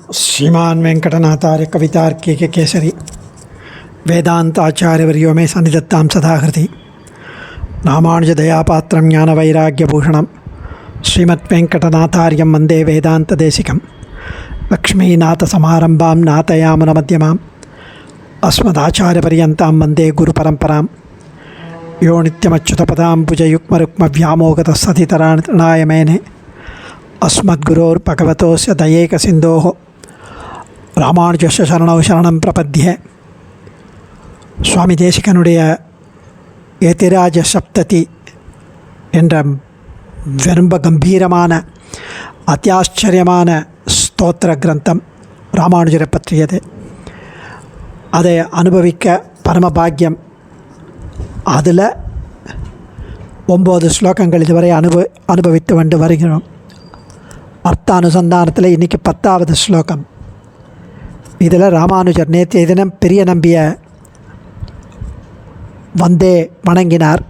श्रीमान वेंकटनाथार्य कवितार्किक केसरी वेदांताचार्यवर्यो मे सन्निधत्तां सदाहृति रामानुजदयापात्रं ज्ञानवैराग्यभूषणं श्रीमद्वेंकटनाथार्यं वन्दे वेदान्तदेशिकं लक्ष्मीनाथसमारम्भां नाथयामुनमध्यमाम् अस्मदाचार्यपर्यन्तां वन्दे गुरुपरम्परां यो नित्यमच्युतपदाम्बुजयुग्मरुक्मव्यामोगतस्सतितराणाय मेने अस्मद्गुरोर्भगवतोस्य दयैकसिन्धोः ராமானுஜஸ்ய சரணௌ சரணம் பிரபத்யே. சுவாமி தேசிகனுடைய யதிராஜ சப்ததி என்ற ரொம்ப கம்பீரமான அத்தியாச்சரியமான ஸ்தோத்திர கிரந்தம் ராமானுஜரை பற்றியது. அதை அனுபவிக்க பரமபாக்கியம். அதில் 9 ஸ்லோகங்கள் இதுவரை அனுபவித்து வந்து வருகிறோம். அர்த்தானுசந்தானத்தில் இன்றைக்கி 10வது ஸ்லோகம். இதில் ராமானுஜர் நேற்றைய தினம் பெரிய நம்பிய வந்தே வணங்கினார்.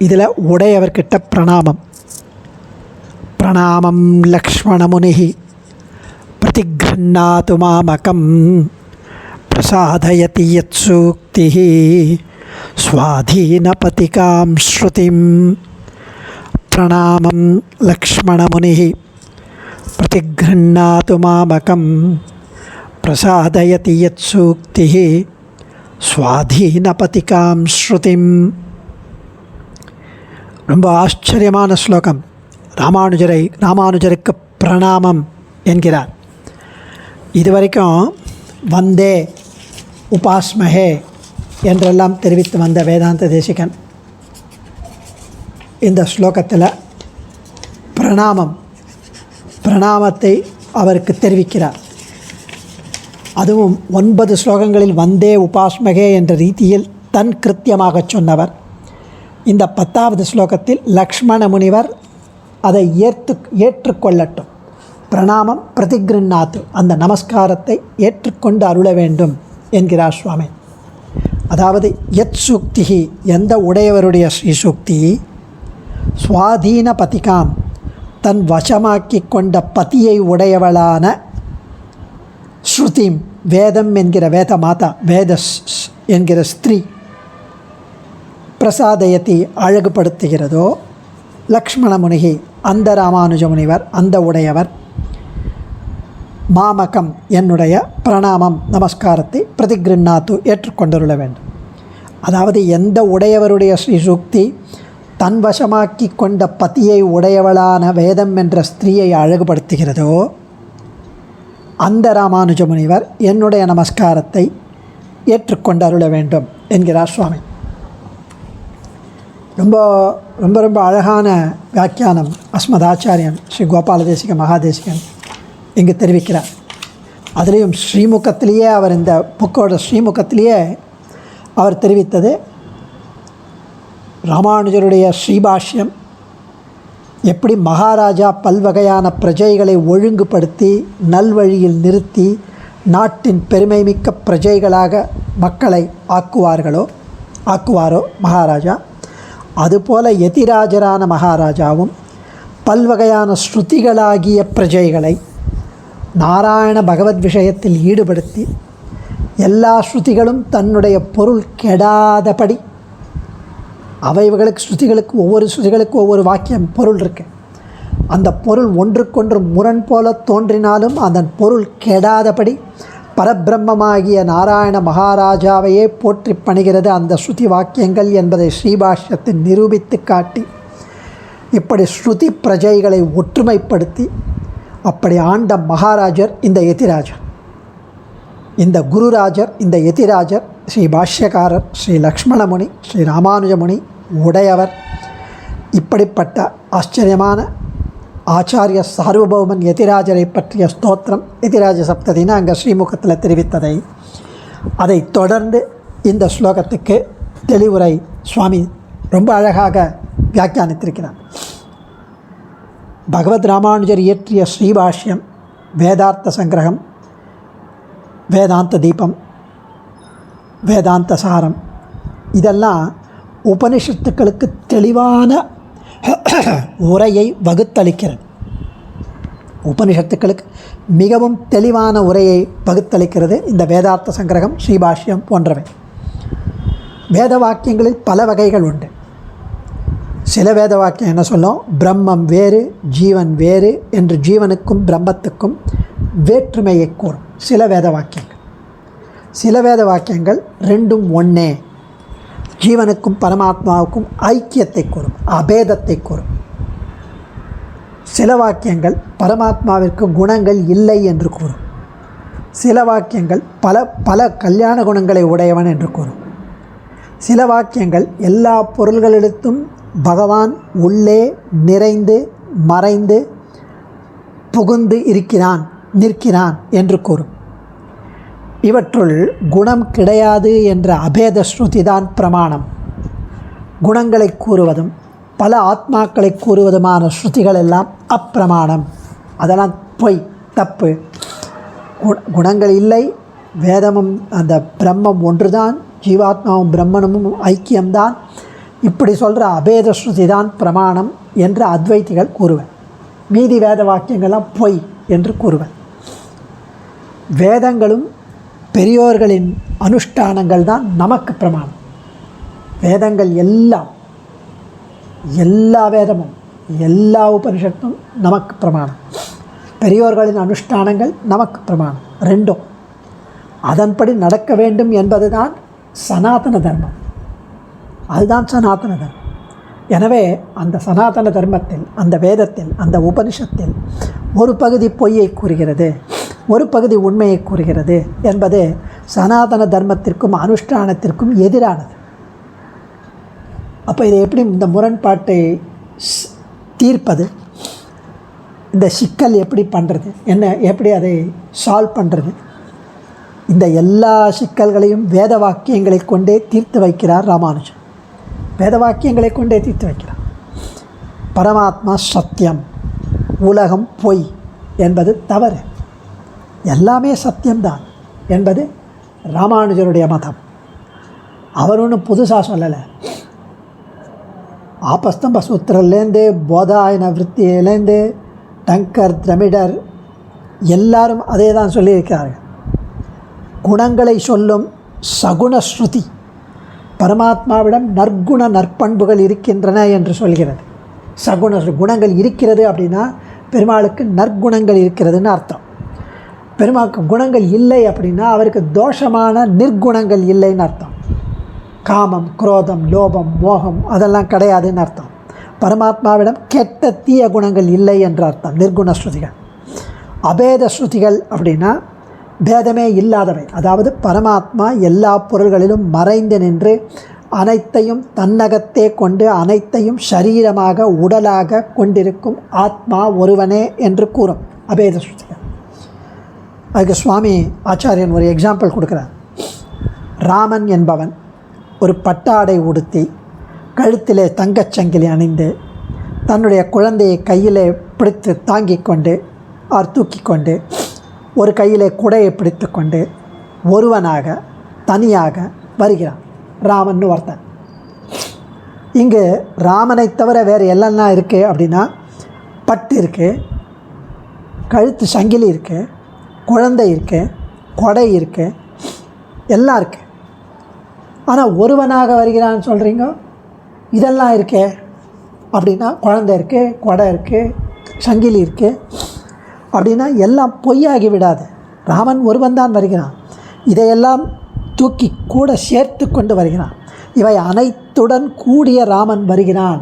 இதில் உடையவர்கிட்ட பிரணாமம். பிரணாமம் லக்ஷ்மணமுனிஹி பிரதிக்ருண்ணாது மாமகம் பிரசாதயதி யத் சூக்திஹி ஸ்வாதீனபதிகாம் ஸ்ருதிம். பிரணாமம் லக்ஷ்மணமுனிஹி பிரதிக்ருண்ணாது மாமகம் பிரசாதயதி யத் சூக்திஹி ஸ்வாதீனபதிகாம் ஸ்ருதிம். ரொம்ப ஆச்சரியமான ஸ்லோகம். ராமானுஜருக்கு பிரணாமம் என்கிறார். இதுவரைக்கும் வந்தே உபாஸ்மஹே என்றெல்லாம் தெரிவித்து வந்த வேதாந்த தேசிகன் இந்த ஸ்லோகத்தில் பிரணாமத்தை அவருக்கு தெரிவிக்கிறார். அதுவும் 9 ஸ்லோகங்களில் வந்தே உபாஸ்மகே என்ற ரீதியில் தன் கிருத்தியமாக சொன்னவர். இந்த 10வது ஸ்லோகத்தில் லக்ஷ்மண முனிவர் அதை ஏற்றுக்கொள்ளட்டும். பிரணாமம் பிரதிகிருண்ணாத்து, அந்த நமஸ்காரத்தை ஏற்றுக்கொண்டு அருள வேண்டும் என்கிறார் சுவாமி. அதாவது யத் சூக்திஹி, எந்த உடையவருடைய ஸ்ரீசூக்தி, ஸ்வாதீன பதிகாம், தன் வசமாக்கி கொண்ட பதியை உடையவளான, ஸ்ருதிம், வேதம் என்கிற வேத மாதா, வேத என்கிற ஸ்திரீ, பிரசாதயத்தி, அழகுபடுத்துகிறதோ, லக்ஷ்மண முனிகி, அந்த ராமானுஜ முனிவர், அந்த உடையவர், மாமகம், என்னுடைய பிரணாமம் நமஸ்காரத்தை பிரதிகிருண்ணாத்து, ஏற்றுக்கொண்டருள வேண்டும். அதாவது எந்த உடையவருடைய ஸ்ரீசூக்தி தன் வசமாக்கி கொண்ட பதியை உடையவளான வேதம் என்ற ஸ்திரீயை அழகுபடுத்துகிறதோ, அந்த ராமானுஜ முனிவர் என்னுடைய நமஸ்காரத்தை ஏற்றுக்கொண்டு அருள வேண்டும் என்கிறார் சுவாமி. ரொம்ப ரொம்ப ரொம்ப அழகான வியாக்கியானம் அஸ்மதாச்சாரியன் ஸ்ரீ கோபாலதேசிக மகாதேசிகன் இங்கு தெரிவிக்கிறார். அதுலேயும் ஸ்ரீமுகத்திலேயே அவர், இந்த புக்கோட ஸ்ரீமுகத்திலேயே அவர் தெரிவித்தது, ராமானுஜருடைய ஸ்ரீபாஷ்யம் எப்படி மகாராஜா பல்வகையான பிரஜைகளை ஒழுங்குபடுத்தி நல்வழியில் நிறுத்தி நாட்டின் பெருமை மிக்க பிரஜைகளாக மக்களை ஆக்குவாரோ மகாராஜா, அதுபோல யதிராஜரான மகாராஜாவும் பல்வகையான ஸ்ருதிகளாகிய பிரஜைகளை நாராயண பகவத் விஷயத்தில் ஈடுபடுத்தி எல்லா ஸ்ருதிகளும் தன்னுடைய பொருள் கெடாதபடி, ஒவ்வொரு ஸ்ருதிகளுக்கு ஒவ்வொரு வாக்கியம் பொருள் இருக்கு. அந்த பொருள் ஒன்றுக்கொன்று முரண் போல தோன்றினாலும் அதன் பொருள் கெடாதபடி பரபிரம்மமாகிய நாராயண மகாராஜாவையே போற்றி பணிகிறது அந்த ஸ்ருதி வாக்கியங்கள் என்பதை ஸ்ரீபாஷ்யத்தில் நிரூபித்து காட்டி, இப்படி ஸ்ருதி பிரஜைகளை ஒற்றுமைப்படுத்தி அப்படி ஆண்ட மகாராஜர் இந்த யதிராஜர், இந்த குருராஜர், இந்த யதிராஜர், ஸ்ரீ பாஷ்யக்காரர், ஸ்ரீ லக்ஷ்மணமுனி, ஸ்ரீ ராமானுஜமுனி உடையவர். இப்படிப்பட்ட ஆச்சரியமான ஆச்சாரிய சார்வபௌமன் யதிராஜரை பற்றிய ஸ்தோத்திரம் யதிராஜ சப்ததின்னு அங்கே ஸ்ரீமுகத்தில் தெரிவித்ததை, அதை தொடர்ந்து இந்த ஸ்லோகத்துக்கு தெளிவுரை சுவாமி ரொம்ப அழகாக வியாக்கியானித்திருக்கிறார். பகவத் ராமானுஜர் இயற்றிய ஸ்ரீபாஷ்யம், வேதார்த்த சங்கிரகம், வேதாந்த தீபம், வேதாந்த சாரம், இதெல்லாம் உபனிஷத்துக்களுக்கு தெளிவான உரையை வகுத்தளிக்கிறது. உபனிஷத்துக்களுக்கு மிகவும் தெளிவான உரையை பகுத்தளிக்கிறது இந்த வேதார்த்த சங்கிரகம், ஸ்ரீபாஷ்யம் போன்றவை. வேத வாக்கியங்களில் பல வகைகள் உண்டு. சில வேத வாக்கியம் என்ன சொல்லும்? பிரம்மம் வேறு, ஜீவன் வேறு என்று ஜீவனுக்கும் பிரம்மத்துக்கும் வேற்றுமையை கூறும் சில வேத வாக்கியங்கள். சில வேத வாக்கியங்கள் ரெண்டும் ஒன்றே, ஜீவனுக்கும் பரமாத்மாவுக்கும் ஐக்கியத்தை கூறும், அபேதத்தை கூறும். சில வாக்கியங்கள் பரமாத்மாவிற்கு குணங்கள் இல்லை என்று கூறும். சில வாக்கியங்கள் பல பல கல்யாண குணங்களை உடையவன் என்று கூறும். சில வாக்கியங்கள் எல்லா பொருள்களிடத்தும் பகவான் உள்ளே நிறைந்து மறைந்து புகுந்து நிற்கிறான் என்று கூறும். இவற்றுள் குணம் கிடையாது என்ற அபேத ஸ்ருதி தான் பிரமாணம். குணங்களை கூறுவதும் பல ஆத்மாக்களை கூறுவதுமான ஸ்ருதிகள் எல்லாம் அப்பிரமாணம், அதெல்லாம் பொய், தப்பு. குணங்கள் இல்லை, வேதமும் அந்த பிரம்மம் ஒன்றுதான், ஜீவாத்மாவும் பிரம்மனும் ஐக்கியம்தான், இப்படி சொல்கிற அபேத ஸ்ருதி தான் பிரமாணம் என்று அத்வைத்திகள் கூறுவர். மீதி வேத வாக்கியங்கள்லாம் பொய் என்று கூறுவர். வேதங்களும் பெரியோர்களின் அனுஷ்டானங்கள் தான் நமக்கு பிரமாணம். வேதங்கள் எல்லாம், எல்லா வேதமும் எல்லா உபனிஷத்தும் நமக்கு பிரமாணம். பெரியோர்களின் அனுஷ்டானங்கள் நமக்கு பிரமாணம். ரெண்டும் அதன்படி நடக்க வேண்டும் என்பது தான் சனாதன தர்மம். அதுதான் சனாதன தர்மம். எனவே அந்த சனாதன தர்மத்தில், அந்த வேதத்தில், அந்த உபனிஷத்தில் ஒரு பகுதி பொய்யை கூறுகிறது, ஒரு பகுதி உண்மையை கூறுகிறது என்பது சனாதன தர்மத்திற்கும் அனுஷ்டானத்திற்கும் எதிரானது. அப்போ இதை எப்படி இந்த முரண்பாட்டை தீர்ப்பது, இந்த சிக்கல் எப்படி பண்ணுறது, எப்படி அதை சால்வ் பண்ணுறது? இந்த எல்லா சிக்கல்களையும் வேத வாக்கியங்களை கொண்டே தீர்த்து வைக்கிறார் ராமானுஜன். வேத வாக்கியங்களை கொண்டே தீர்த்து வைக்கிறார். பரமாத்மா சத்தியம், உலகம் பொய் என்பது தவறு, எல்லாமே சத்தியம்தான் என்பது ராமானுஜருடைய மதம். அவர் ஒன்றும் புதுசாக சொல்லலை. ஆபஸ்தம்ப சூத்திரலேருந்து போதாயன விற்த்தியிலேருந்து டங்கர், திரமிடர் எல்லாரும் அதே தான் சொல்லியிருக்கிறார்கள். குணங்களை சொல்லும் சகுண ஸ்ருதி பரமாத்மாவிடம் நற்குண நற்பண்புகள் இருக்கின்றன என்று சொல்கிறது. சகுண குணங்கள் இருக்கிறது அப்படின்னா பெருமாளுக்கு நற்குணங்கள் இருக்கிறதுன்னு அர்த்தம். பெருமாளுக்கு குணங்கள் இல்லை அப்படின்னா அவருக்கு தோஷமான நிர்குணங்கள் இல்லைன்னு அர்த்தம். காமம், குரோதம், லோபம், மோகம் அதெல்லாம் கிடையாதுன்னு அர்த்தம். பரமாத்மாவிடம் கெட்ட தீய குணங்கள் இல்லை என்ற அர்த்தம் நிர்குண ஸ்ருதிகள். அபேத ஸ்ருதிகள் அப்படின்னா பேதமே இல்லாதவை, அதாவது பரமாத்மா எல்லா பொருள்களிலும் மறைந்து நின்று அனைத்தையும் தன்னகத்தே கொண்டு அனைத்தையும் சரீரமாக உடலாக கொண்டிருக்கும் ஆத்மா ஒருவனே என்று கூறும் அபேத ஸ்ருதிகள். அதுக்கு சுவாமி ஆச்சாரியன் ஒரு எக்ஸாம்பிள் கொடுக்குறார். ராமன் என்பவன் ஒரு பட்டாடை உடுத்தி கழுத்திலே தங்கச்சங்கிலி அணிந்து தன்னுடைய குழந்தையை கையிலே பிடித்து தாங்கிக் கொண்டு தூக்கி கொண்டு ஒரு கையிலே குடையை பிடித்து கொண்டு ஒருவனாக தனியாக வருகிறான் ராமன் ஒருத்தன். இங்கு ராமனை தவிர வேறு எல்லாம் இருக்குது அப்படின்னா பட்டு இருக்குது, கழுத்து சங்கிலி இருக்குது, குழந்தை இருக்குது, கொடை இருக்குது, எல்லாம் இருக்குது. ஆனால் ஒருவனாக வருகிறான்னு சொல்கிறீங்க, இதெல்லாம் இருக்கே அப்படின்னா குழந்தை இருக்குது, கொடை இருக்குது, சங்கிலி இருக்குது அப்படின்னா எல்லாம் பொய்யாகி விடாது. ராமன் ஒருவன் தான் வருகிறான். இதையெல்லாம் தூக்கி கூட சேர்த்து கொண்டு வருகிறான். இவை அனைத்துடன் கூடிய ராமன் வருகிறான்,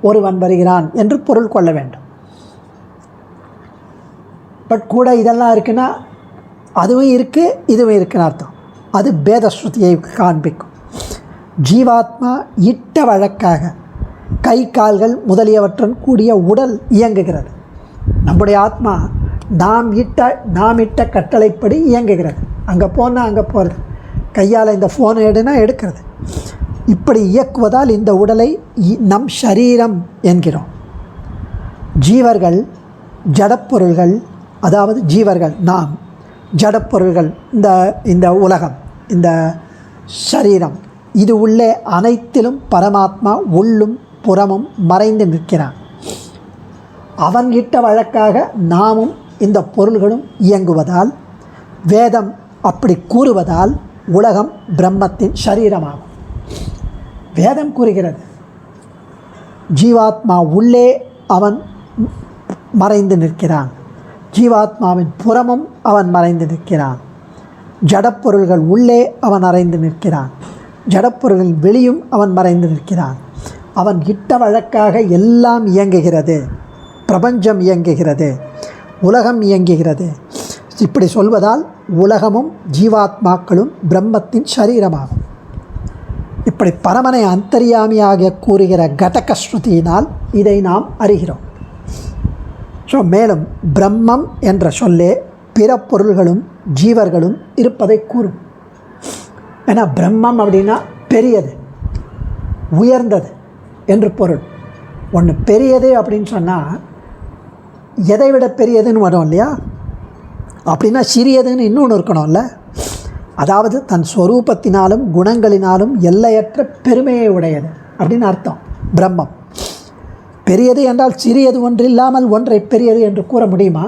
ஒருவன் வருகிறான் என்று பொருள் கொள்ள வேண்டும். பட் கூட இதெல்லாம் இருக்குன்னா அதுவும் இருக்குது இதுவும் இருக்குன்னு அர்த்தம். அது பேதஸ்ருதியை காண்பிக்கும். ஜீவாத்மா இட்ட வழக்காக கை கால்கள் முதலியவற்றுடன் கூடிய உடல் இயங்குகிறது. நம்முடைய ஆத்மா நாம் இட்ட கட்டளைப்படி இயங்குகிறது. அங்கே போனால் அங்கே போகிறது, கையால் இந்த ஃபோனை எடுனா எடுக்கிறது. இப்படி இயக்குவதால் இந்த உடலை நம் ஷரீரம் என்கிறோம். ஜீவர்கள் ஜடப்பொருள்கள், அதாவது ஜீவர்கள் நாம் ஜடப்பொருள்கள், இந்த உலகம், இந்த ஷரீரம், இது உள்ளே அனைத்திலும் பரமாத்மா உள்ளும் புறமும் மறைந்து நிற்கிறான். அவன் இட்ட வழக்காக நாமும் இந்த பொருள்களும் இயங்குவதால், வேதம் அப்படி கூறுவதால் உலகம் பிரம்மத்தின் சரீரமாகும். வேதம் கூறுகிறது ஜீவாத்மா உள்ளே அவன் மறைந்து நிற்கிறான், ஜீவாத்மாவின் புறமும் அவன் மறைந்து நிற்கிறான். ஜடப்பொருள்கள் உள்ளே அவன் மறைந்து நிற்கிறான், ஜடப்பொருள்கள் வெளியும் அவன் மறைந்து நிற்கிறான். அவன் இட்ட வழக்காக எல்லாம் இயங்குகிறது, பிரபஞ்சம் இயங்குகிறது, உலகம் இயங்குகிறது. இப்படி சொல்வதால் உலகமும் ஜீவாத்மாக்களும் பிரம்மத்தின் சரீரமாகும். இப்படி பரமனை அந்தர்யாமியாக கூறுகிற கடக ஸ்ருதியினால் இதை நாம் அறிகிறோம். ஸோ மேலும் பிரம்மம் என்ற சொல்லே பிற பொருள்களும் ஜீவர்களும் இருப்பதை கூறும். ஏன்னா பிரம்மம் அப்படின்னா பெரியது, உயர்ந்தது என்று பொருள். ஒன்று பெரியது அப்படின்னு சொன்னால் எதை விட பெரியதுன்னு வரும் இல்லையா? அப்படின்னா சிறியதுன்னு இன்னொன்று இருக்கணும்ல. அதாவது தன் ஸ்வரூபத்தினாலும் குணங்களினாலும் எல்லையற்ற பெருமையை உடையது அப்படின்னு அர்த்தம் பிரம்மம். பெரியது என்றால் சிறியது ஒன்று இல்லாமல் ஒன்றை பெரியது என்று கூற முடியுமா?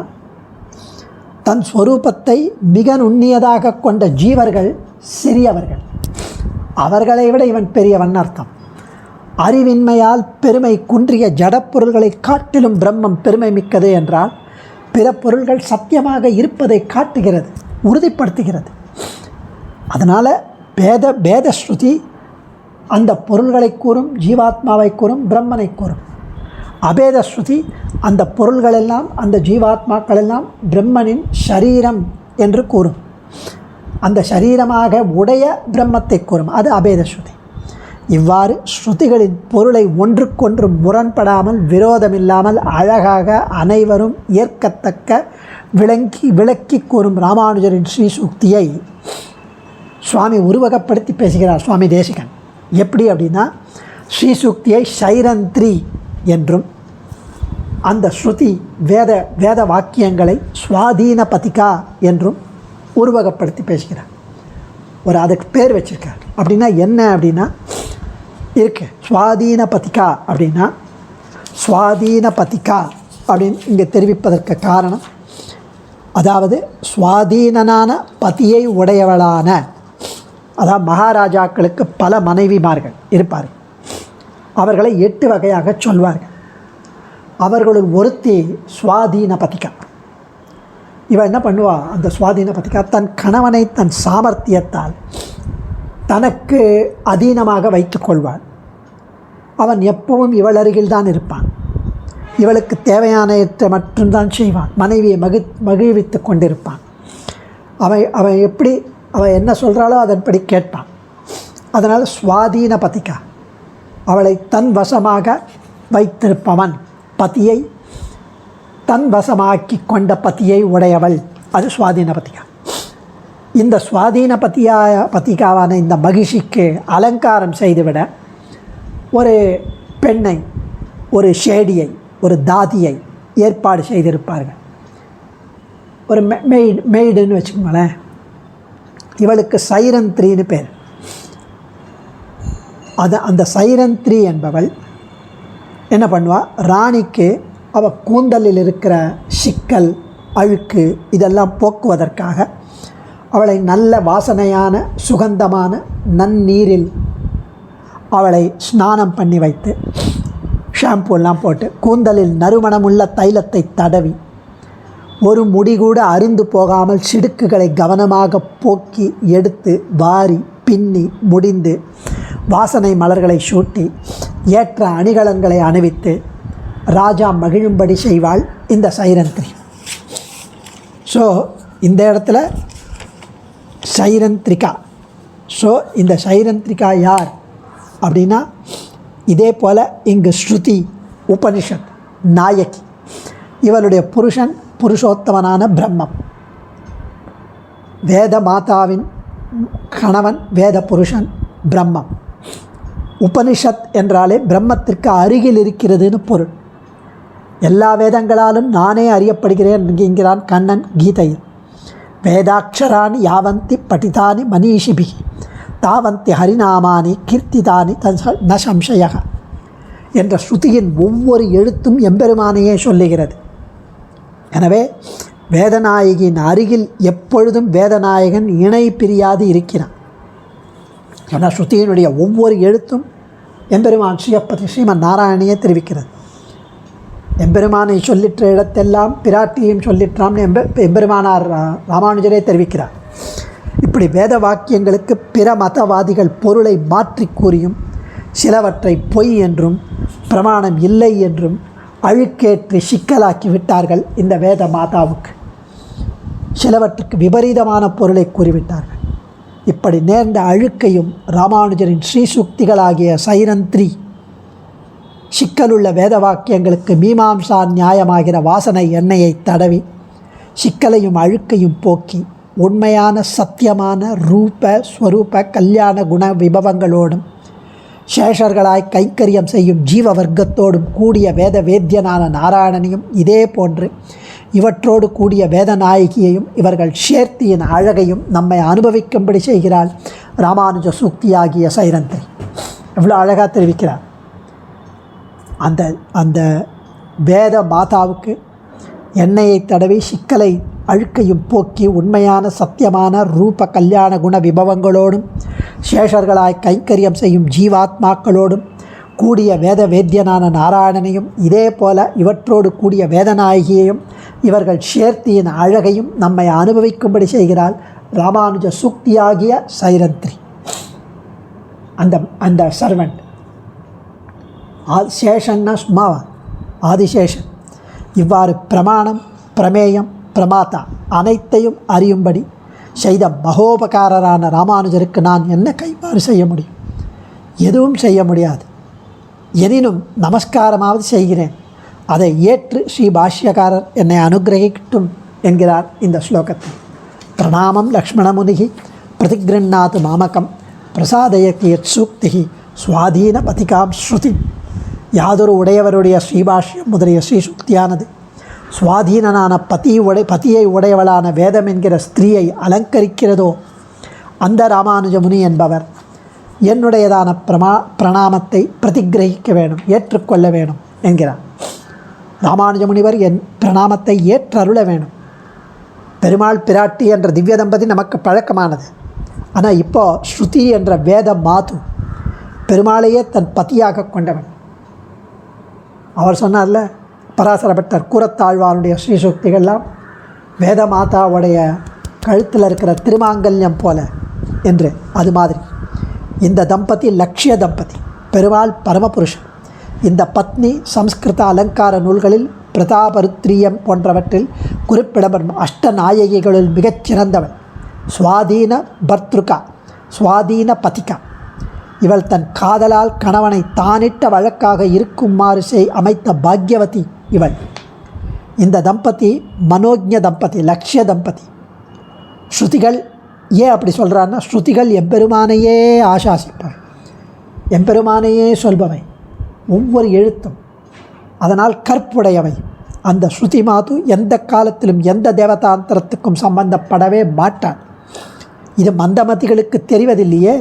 தன் ஸ்வரூபத்தை மிக நுண்ணியதாக கொண்ட ஜீவர்கள் சிறியவர்கள், அவர்களை விட இவன் பெரியவன் அர்த்தம். அறிவின்மையால் பெருமை குன்றிய ஜடப்பொருள்களை காட்டிலும் பிரம்மம் பெருமை மிக்கது என்றால் பிற பொருள்கள் சத்தியமாக இருப்பதை காட்டுகிறது, உறுதிப்படுத்துகிறது. அதனால் பேத ஸ்ருதி அந்த பொருள்களை கூறும், ஜீவாத்மாவை கூறும், பிரம்மனை கூறும். அபேத ஸ்ருதி அந்த பொருள்களெல்லாம், அந்த ஜீவாத்மாக்களெல்லாம் பிரம்மனின் ஷரீரம் என்று கூறும், அந்த ஷரீரமாக உடைய பிரம்மத்தை கூறும். அது அபேத ஸ்ருதி. இவ்வாறு ஸ்ருதிகளின் பொருளை ஒன்றுக்கொன்று முரண்படாமல், விரோதமில்லாமல் அழகாக அனைவரும் ஏற்கத்தக்க விளக்கி கூறும் ராமானுஜரின் ஸ்ரீசூக்தியை சுவாமி உருவகப்படுத்தி பேசுகிறார் சுவாமி தேசிகன். எப்படி அப்படின்னா, ஸ்ரீசூக்தியை சைரந்திரி என்றும், அந்த ஸ்ருதி வேத வாக்கியங்களை சுவாதீன பதிகா என்றும் உருவகப்படுத்தி பேசுகிறார். ஒரு அதுக்கு பேர் வச்சுருக்கார். அப்படின்னா என்ன அப்படின்னா இருக்கு, சுவாதீன பதிகா அப்படின்னா, சுவாதீன பதிகா அப்படின்னு இங்கே தெரிவிப்பதற்கு காரணம், அதாவது சுவாதீனனான பதியை உடையவளான, அதாவது மகாராஜாக்களுக்கு பல மனைவிமார்கள் இருப்பார்கள். அவர்களை 8 வகையாக சொல்வார்கள். அவர்களுள் ஒருத்தி சுவாதீன பதிகா. இவள் என்ன பண்ணுவா? அந்த சுவாதீன பதிகா தன் கணவனை தன் சாமர்த்தியத்தால் தனக்கு அதீனமாக வைத்து கொள்வாள். அவன் எப்பவும் இவள் அருகில் தான் இருப்பான், இவளுக்கு தேவையானவற்றை மட்டும்தான் செய்வான், மனைவியை மகிழ்வித்து கொண்டிருப்பான். அவன் எப்படி அவள் என்ன சொல்கிறாளோ அதன்படி கேட்பான். அதனால் சுவாதீன பதிகா, அவளை தன் வசமாக வைத்திருப்பவன், பதியை தன் வசமாக்கி கொண்ட பதியை உடையவள், அது சுவாதீன பதிகா. இந்த சுவாதீன பதிகாவான இந்த மகிழ்ச்சிக்கு அலங்காரம் செய்துவிட ஒரு பெண்ணை, ஒரு ஷேடியை, ஒரு தாதியை ஏற்பாடு செய்திருப்பார்கள். ஒரு மெய்டுன்னு வச்சுக்கோங்களேன். இவளுக்கு சைரந்திரின்னு பேர். அந்த சைரந்திரி என்பவள் என்ன பண்ணுவாள்? ராணிக்கு அவள் கூந்தலில் இருக்கிற சிக்கல், அழுக்கு இதெல்லாம் போக்குவதற்காக அவளை நல்ல வாசனையான சுகந்தமான நன்னீரில் அவளை ஸ்நானம் பண்ணி வைத்து, ஷாம்பூலாம் போட்டு, கூந்தலில் நறுமணமுள்ள தைலத்தை தடவி, ஒரு முடி கூட அருந்து போகாமல் சிடுக்குகளை கவனமாக போக்கி எடுத்து வாரி பின்னி முடிந்து வாசனை மலர்களை சூட்டி ஏற்ற அணிகலன்களை அணிவித்து ராஜா மகிழும்படி செய்வாள் இந்த சைரந்திரி. ஸோ இந்த இடத்துல சைரந்திரிகா. ஸோ இந்த சைரந்திரிகா யார் அப்படின்னா, இதே போல் இங்கு ஸ்ருதி உபனிஷத் நாயகி. இவளுடைய புருஷன் புருஷோத்தமனான பிரம்மம். வேத மாதாவின் கணவன் வேத புருஷன் பிரம்மம். உபனிஷத் என்றாலே பிரம்மத்திற்கு அருகில் இருக்கிறதுன்னு பொருள். எல்லா வேதங்களாலும் நானே அறியப்படுகிறேன் என்கிறான் கண்ணன் கீதையில். வேதாட்சராணி யாவந்தி படிதானி மனீஷிபி தாவந்தி ஹரிநாமானி கீர்த்திதானி ந சம்சய என்ற ஸ்ருதியின் ஒவ்வொரு எழுத்தும் எம்பெருமானையே சொல்லுகிறது. எனவே வேதநாயகியின் அருகில் எப்பொழுதும் வேதநாயகன் இணை பிரியாது இருக்கிறான். ஏன்னா ஸ்ருதியினுடைய ஒவ்வொரு எழுத்தும் எம்பெருமான் ஸ்ரீமன் நாராயணியை தெரிவிக்கிறது. எம்பெருமானை சொல்லிற்ற இடத்தெல்லாம் பிராட்டியையும் சொல்லிற்றான் எம்பெருமானார் ராமானுஜரே தெரிவிக்கிறார். இப்படி வேத வாக்கியங்களுக்கு பிற மதவாதிகள் பொருளை மாற்றி கூறியும் சிலவற்றை பொய் என்றும் பிரமாணம் இல்லை என்றும் அழுக்கேற்றி சிக்கலாக்கி விட்டார்கள். இந்த வேத மாதாவுக்கு சிலவற்றுக்கு விபரீதமான பொருளை கூறிவிட்டார்கள். இப்படி நேர்ந்த அழுக்கையும் ராமானுஜரின் ஸ்ரீசுக்திகளாகிய சைரந்திரி சிக்கலுள்ள வேத வாக்கியங்களுக்கு மீமாம்சா நியாயமாகிற வாசனை எண்ணெயை தடவி சிக்கலையும் அழுக்கையும் போக்கி உண்மையான சத்தியமான ரூப ஸ்வரூப கல்யாண குண விபவங்களோடும் சேஷர்களாய் கைங்கரியம் செய்யும் ஜீவ வர்க்கத்தோடும் கூடிய வேத வேத்தியனான நாராயணனையும் இதே போன்று இவற்றோடு கூடிய வேதநாயகியையும் இவர்கள் சேர்த்தியின் அழகையும் நம்மை அனுபவிக்கும்படி செய்கிறாள் ராமானுஜ சூக்தியாகிய சைரந்தை. எவ்வளோ அழகாக தெரிவிக்கிறார். அந்த வேத மாதாவுக்கு எண்ணெயை தடவி சிக்கலை அழுக்கையும் போக்கி உண்மையான சத்தியமான ரூப கல்யாண குண விபவங்களோடும் சேஷர்களாய் கைங்கரியம் செய்யும் ஜீவாத்மாக்களோடும் கூடிய வேத வேத்தியனான நாராயணனையும் இதே போல இவற்றோடு கூடிய வேதநாயகியையும் இவர்கள் சேர்த்தியின் அழகையும் நம்மை அனுபவிக்கும்படி செய்கிறாள் ராமானுஜ சூக்தியாகிய சைரந்திரி. அந்த சர்வெண்ட் சேஷன்னா சும்மாவா, ஆதிசேஷன். இவ்வாறு பிரமாணம் பிரமேயம் பிரமாதா அனைத்தையும் அறியும்படி செய்த மகோபகாரரான ராமானுஜருக்கு நான் என்ன கைமாறு செய்ய முடியும்? எதுவும் செய்ய முடியாது. எனினும் நமஸ்காரமாவது செய்கிறேன். அதை ஏற்று ஸ்ரீ பாஷ்யக்காரர் என்னை அனுகிரகிக்கட்டும் என்கிறார் இந்த ஸ்லோகத்தில். பிரணாமம் லக்ஷ்மணமுனிகி பிரதிகிருண்ணாத்து மாமகம் பிரசாதயக்கியத் சூக்தி சுவாதீன பதிகாம் ஸ்ருதி. யாதொரு உடையவருடைய ஸ்ரீபாஷ்யம் முதலிய ஸ்ரீசுக்தியானது சுவாதீனனான பதியை உடையவளான வேதம் என்கிற ஸ்திரீயை அலங்கரிக்கிறதோ அந்த ராமானுஜமுனி என்பவர் என்னுடையதான பிரணாமத்தை பிரதிகிரகிக்க வேணும், ஏற்றுக்கொள்ள வேணும் என்கிறார். ராமானுஜமுனிவர் என் பிரணாமத்தை ஏற்றருள வேணும். பெருமாள் பிராட்டி என்ற திவ்ய தம்பதி நமக்கு பழக்கமானது. ஆனால் இப்போது ஸ்ருதி என்ற வேத மாது பெருமாளையே தன் பதியாக கொண்டவன். அவர் சொன்னார்ல, பராசரப்பட்டர் கூறத்தாழ்வாருடைய ஸ்ரீசுக்திகள்லாம் வேத மாதாவுடைய கழுத்தில் இருக்கிற திருமாங்கல்யம் போல என்று. அது மாதிரி இந்த தம்பதி லட்சிய தம்பதி, பெருமாள் பரமபுருஷன். இந்த பத்னி சம்ஸ்கிருத அலங்கார நூல்களில் பிரதாபருத்ரியம் போன்றவற்றில் குறிப்பிடப்படும் அஷ்டநாயகிகளுள் மிகச்சிறந்தவள். சுவாதீன பர்த்ருகா, சுவாதீன பதிகா. இவள் தன் காதலால் கணவனை தானிட்ட வழக்காக இருக்குமாறு அமைத்த பாக்யவதி இவள். இந்த தம்பதி மனோஜ்ஞ தம்பதி, லட்சிய தம்பதி. ஸ்ருதிகள் ஏன் அப்படி சொல்கிறான்னா, ஸ்ருதிகள் எம்பெருமானையே ஆசாசிப்பவை, எம்பெருமானையே சொல்பவை, ஒவ்வொரு எழுத்தும் அதனால் கற்புடையவை. அந்த ஸ்ருதி மாது எந்த காலத்திலும் எந்த தேவதாந்திரத்துக்கும் சம்பந்தப்படவே மாட்டான். இது மந்தமதிகளுக்கு தெரிவதில்லையே.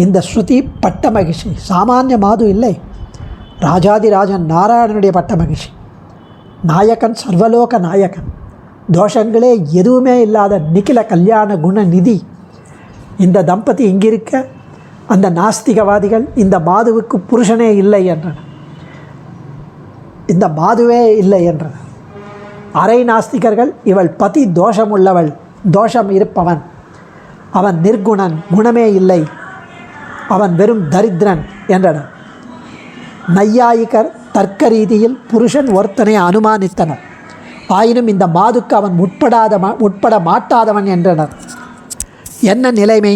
இந்த ஸ்ருதி பட்ட மகிழ்ச்சி, சாமானிய மாது இல்லை. ராஜாதிராஜன் நாராயணனுடைய பட்ட மகிழ்ச்சி. நாயகன், சர்வலோக நாயகன், தோஷங்களே எதுவுமே இல்லாத நிகில கல்யாண குண நிதி. இந்த தம்பதி இங்கிருக்க அந்த நாஸ்திகவாதிகள் இந்த மாதுவுக்கு புருஷனே இல்லை என்றனர், இந்த மாதுவே இல்லை என்றனர். அரை நாஸ்திகர்கள் இவள் பதி தோஷம் உள்ளவள், தோஷம் இருப்பவன், அவன் நிர்குணன், குணமே இல்லை, அவன் வெறும் தரித்திரன் என்றனர். நையாயிகர் தர்க்க ரீதியில் புருஷன் ஒருத்தனை அனுமானித்தனர். ஆயினும் இந்த மாதுக்கு அவன் உட்பட மாட்டாதவன் என்றனர். என்ன நிலைமை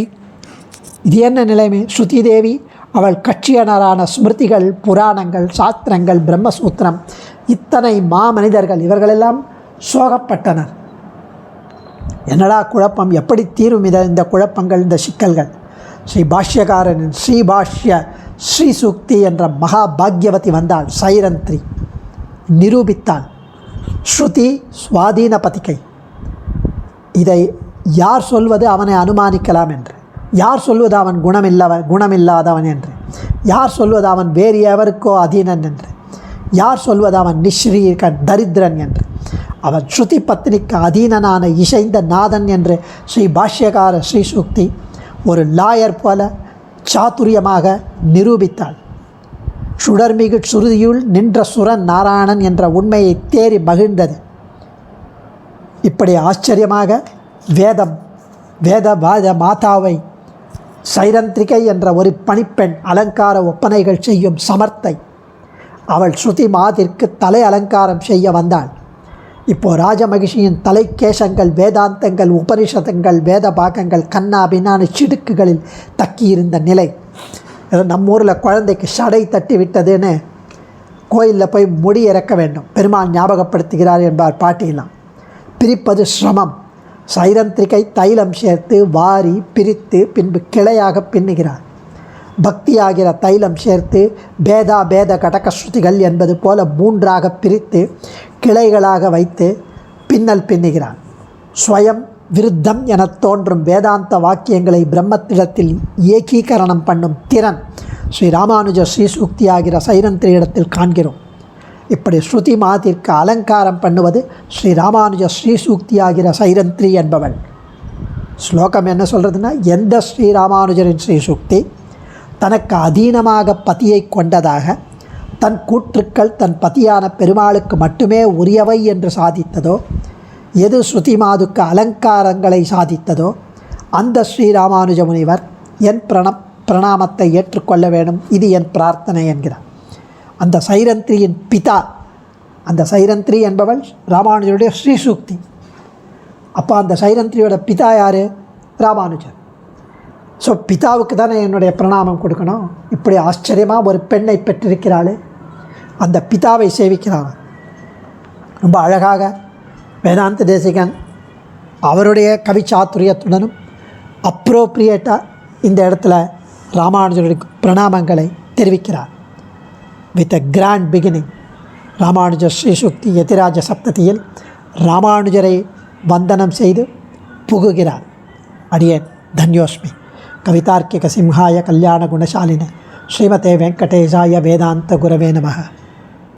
இது? என்ன நிலைமை? ஸ்ருதி தேவி அவள் கட்சியனரான ஸ்மிருதிகள், புராணங்கள், சாஸ்திரங்கள், பிரம்மசூத்திரம், இத்தனை மாமனிதர்கள் இவர்களெல்லாம் சோகப்பட்டனர். என்னடா குழப்பம், எப்படி தீரும் இந்த குழப்பங்கள், இந்த சிக்கல்கள்? ஸ்ரீ பாஷ்யக்காரனின் ஸ்ரீபாஷ்ய ஸ்ரீசூக்தி என்ற மகா பாக்யவதி வந்தாள். சைரந்திரி நிரூபித்தாள். ஸ்ருதி சுவாதீன பதிகை. இதை யார் சொல்வது அவனை அனுமானிக்கலாம் என்று, யார் சொல்வது அவன் குணமில்லாதவன் என்று, யார் சொல்வது அவன் வேறு எவருக்கோ அதீனன் என்று, யார் சொல்வது அவன் நிஸ்ரீகன் தரித்திரன் என்று. அவன் ஸ்ருதி பத்னிக்கு அதீனனான இசைந்த நாதன் என்று ஸ்ரீ பாஷ்யகார ஸ்ரீசூக்தி ஒரு லாயர் போல சாதுரியமாக நிரூபித்தாள். சுடர்மிகு சுருதியுள் நின்ற சுரன் நாராயணன் என்ற உண்மையை தேறி மகிழ்ந்தது. இப்படி ஆச்சரியமாக வேத மாதாவை சைரந்திரிகை என்ற ஒரு பணிப்பெண் அலங்கார ஒப்பனைகள் செய்யும் சமர்த்தை அவள் ஸ்ருதி மாதிற்கு தலை அலங்காரம் செய்ய வந்தாள். இப்போது ராஜமகிஷியின் தலைக்கேசங்கள், வேதாந்தங்கள், உபனிஷதங்கள், வேத பாகங்கள் கண்ணா பின்னான சிடுக்குகளில் தக்கியிருந்த நிலை. நம்ம ஊரில் குழந்தைக்கு சடை தட்டி விட்டதுன்னு கோயிலில் போய் முடி இறக்க வேண்டும், பெருமாள் ஞாபகப்படுத்துகிறார் என்பார் பாட்டியெல்லாம். பிரிப்பது சிரமம். சைரந்திரிகை தைலம் சேர்த்து வாரி பிரித்து பின்பு கிளையாக பின்னுகிறார். பக்தியாகிற தைலம் சேர்த்து பேத கடகஸ்ருதிகள் என்பது போல 3ஆக பிரித்து கிளைகளாக வைத்து பின்னல் பின்னுகிறார். ஸ்வயம் விருத்தம் என தோன்றும் வேதாந்த வாக்கியங்களை பிரம்மத்திடத்தில் ஏகீகரணம் பண்ணும் திறன் ஸ்ரீ ராமானுஜ ஸ்ரீசூக்தியாகிற சைரந்திரியிடத்தில் காண்கிறோம். இப்படி ஸ்ருதி மாதிற்கு அலங்காரம் பண்ணுவது ஸ்ரீ ராமானுஜ ஸ்ரீசூக்தியாகிற சைரந்திரி என்பவள். ஸ்லோகம் என்ன சொல்கிறதுனா, எந்த ஸ்ரீ ராமானுஜரின் ஸ்ரீசூக்தி தனக்கு அதீனமாக பதியை கொண்டதாக தன் கூற்றுக்கள் தன் பதியான பெருமாளுக்கு மட்டுமே உரியவை என்று சாதித்ததோ, எது ஸ்ருதி மாதுக்கு அலங்காரங்களை சாதித்ததோ அந்த ஸ்ரீராமானுஜ முனிவர் என் பிரணாமத்தை ஏற்றுக்கொள்ள வேண்டும், இது என் பிரார்த்தனை என்கிறார். அந்த சைரந்திரியின் பிதா, அந்த சைரந்திரி என்பவள் ராமானுஜருடைய ஸ்ரீசூக்தி. அப்போ அந்த சைரந்திரியோட பிதா யார்? ராமானுஜர். ஸோ பிதாவுக்கு தானே என்னுடைய பிரணாமம் கொடுக்கணும். இப்படி ஆச்சரியமாக ஒரு பெண்ணை பெற்றிருக்கிறாள், அந்த பிதாவை சேவிக்கிறாள். ரொம்ப அழகாக வேதாந்த தேசிகன் அவருடைய கவி சாத்துரியத்துடனும் அப்ரோப்ரியேட்டாக இந்த இடத்துல ராமானுஜருடைய பிரணாமங்களை தெரிவிக்கிறார். With a grand beginning Ramanujar ஸ்ரீசூக்தி யதிராஜ சப்ததியில் ராமானுஜரை வந்தனம் செய்து புகுகிறார். அடியேன் தன்யோஸ்மி. கவிதார்க்கிக சிம்ஹாய கல்யாண குணசாலின ஸ்ரீமதே வெங்கடேசாய வேதாந்த குரவே நமः.